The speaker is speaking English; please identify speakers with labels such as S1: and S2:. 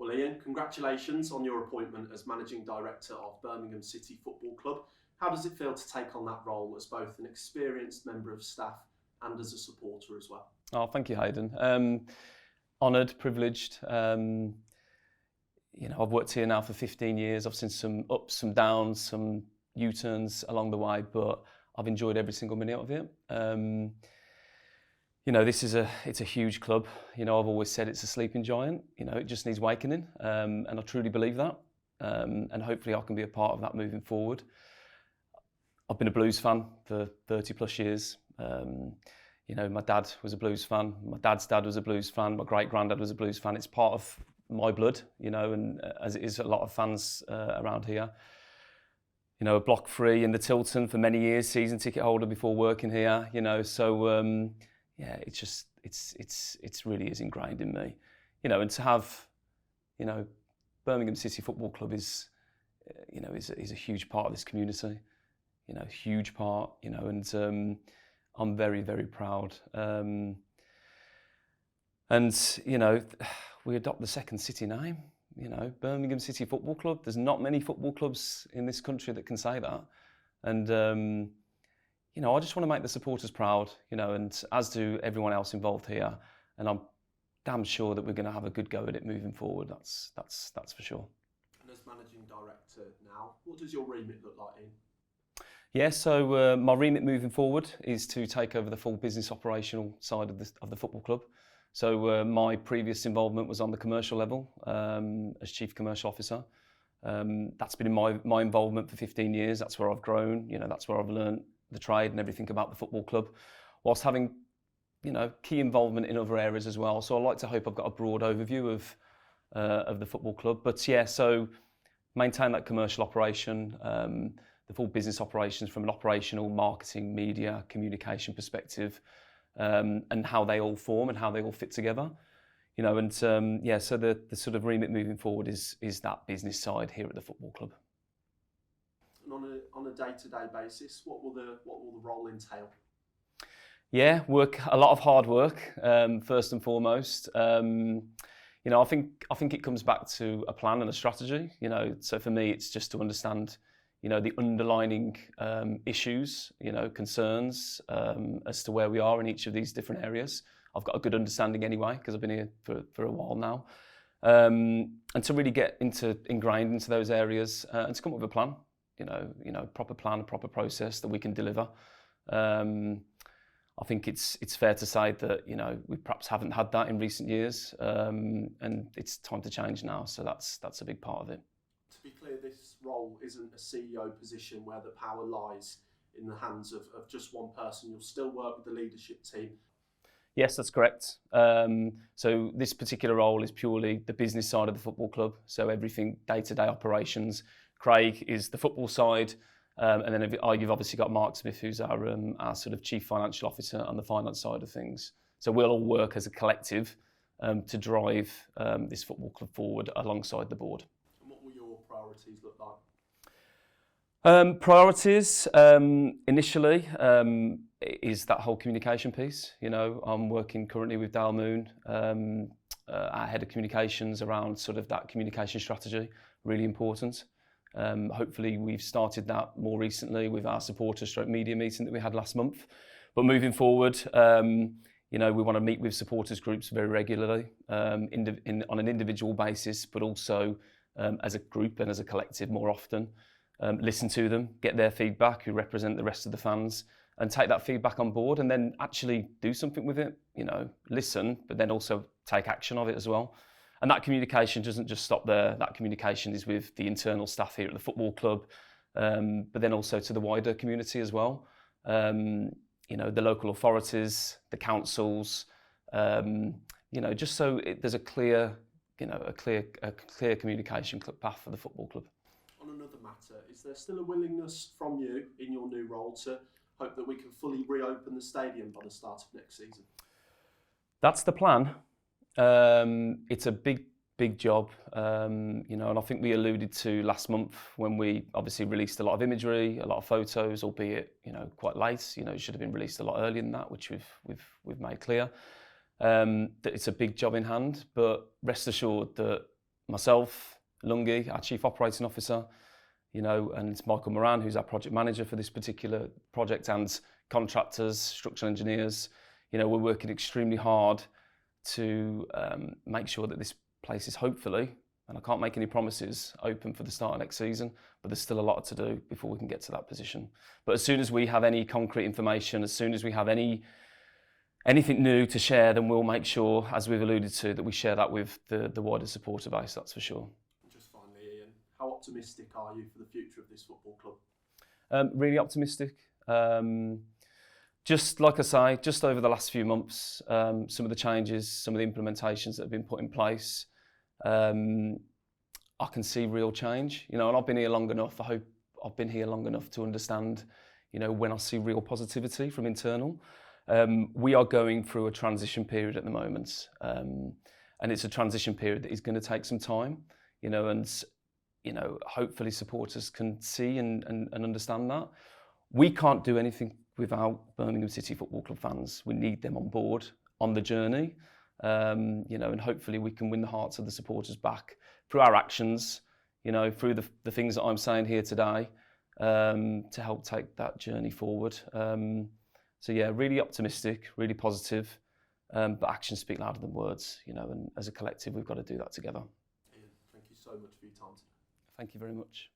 S1: Well, Ian, congratulations on your appointment as Managing Director of Birmingham City Football Club. How does it feel to take on that role as both an experienced member of staff and as a supporter as well?
S2: Oh, thank you, Hayden. Honoured, privileged. I've worked here now for 15 years. I've seen some ups, some downs, some U-turns along the way, but I've enjoyed every single minute of it. It's a huge club. I've always said it's a sleeping giant. It just needs wakening, and I truly believe that. And hopefully I can be a part of that moving forward. I've been a Blues fan for 30 plus years. My dad was a Blues fan. My dad's dad was a Blues fan. My great-granddad was a Blues fan. It's part of my blood, and as it is a lot of fans around here. A block free in the Tilton for many years, season ticket holder before working here. It's really is ingrained in me. And to have, Birmingham City Football Club is a huge part of this community. Huge part. And I'm very, very proud. We adopt the second city name. Birmingham City Football Club. There's not many football clubs in this country that can say that. And I just want to make the supporters proud, and as do everyone else involved here. And I'm damn sure that we're going to have a good go at it moving forward. That's for sure.
S1: And as Managing Director now, what does your remit look like, Ian?
S2: Yeah, so my remit moving forward is to take over the full business operational side of the football club. So my previous involvement was on the commercial level as Chief Commercial Officer. That's been my involvement for 15 years. That's where I've grown. That's where I've learned the trade and everything about the football club, whilst having, key involvement in other areas as well. So I like to hope I've got a broad overview of the football club. But yeah, so maintain that commercial operation, the full business operations from an operational, marketing, media, communication perspective, and how they all form and how they all fit together. So the sort of remit moving forward is that business side here at the football club.
S1: And on a day-to-day basis, what will the role entail?
S2: Yeah, a lot of hard work, first and foremost. I think it comes back to a plan and a strategy. So for me, it's just to understand, the underlying issues, concerns as to where we are in each of these different areas. I've got a good understanding anyway because I've been here for a while now, and to really get ingrained into those areas and to come up with a plan. Proper plan, a proper process that we can deliver. I think it's fair to say that we perhaps haven't had that in recent years, and it's time to change now. So that's a big part of it.
S1: To be clear, this role isn't a CEO position where the power lies in the hands of just one person. You'll still work with the leadership team.
S2: Yes, that's correct. So this particular role is purely the business side of the football club. So everything day-to-day operations. Craig is the football side, and then you've obviously got Mark Smith, who's our sort of Chief Financial Officer on the finance side of things. So we'll all work as a collective to drive this football club forward alongside the board.
S1: And what will your priorities look like?
S2: Priorities initially is that whole communication piece. I'm working currently with Dale Moon, our head of communications, around sort of that communication strategy. Really important. Hopefully we've started that more recently with our supporter/media meeting that we had last month. But moving forward, we want to meet with supporters groups very regularly, on an individual basis, but also as a group and as a collective more often. Listen to them, get their feedback, who represent the rest of the fans, and take that feedback on board and then actually do something with it. Listen, but then also take action of it as well. And that communication doesn't just stop there. That communication is with the internal staff here at the football club, but then also to the wider community as well. The local authorities, the councils, just so there's a clear communication path for the football club.
S1: On another matter, is there still a willingness from you in your new role to hope that we can fully reopen the stadium by the start of next season?
S2: That's the plan. It's a big job, and I think we alluded to last month when we obviously released a lot of imagery, a lot of photos, albeit quite late. It should have been released a lot earlier than that, which we've made clear. That it's a big job in hand, but rest assured that myself, Lungi, our Chief Operating Officer, you know, and it's Michael Moran, who's our project manager for this particular project, and contractors, structural engineers. You know, we're working extremely hard to make sure that this place is hopefully, and I can't make any promises, open for the start of next season, but there's still a lot to do before we can get to that position. But as soon as we have any concrete information, as soon as we have anything new to share, then we'll make sure, as we've alluded to, that we share that with the wider supporter base, that's for sure.
S1: Just finally, Ian, how optimistic are you for the future of this football club?
S2: Really optimistic. Just like I say, just over the last few months, some of the changes, some of the implementations that have been put in place, I can see real change. You know, and I've been here long enough. I hope I've been here long enough to understand, you know, when I see real positivity from internal. We are going through a transition period at the moment, and it's a transition period that is going to take some time. You know, and you know, hopefully supporters can see and understand that. We can't do anything without Birmingham City Football Club fans. We need them on board on the journey, you know, and hopefully we can win the hearts of the supporters back through our actions, you know, through the things that I'm saying here today, to help take that journey forward. So yeah, really optimistic, really positive, but actions speak louder than words, you know, and as a collective we've got to do that together.
S1: Ian, thank you so much for your time today.
S2: Thank you very much.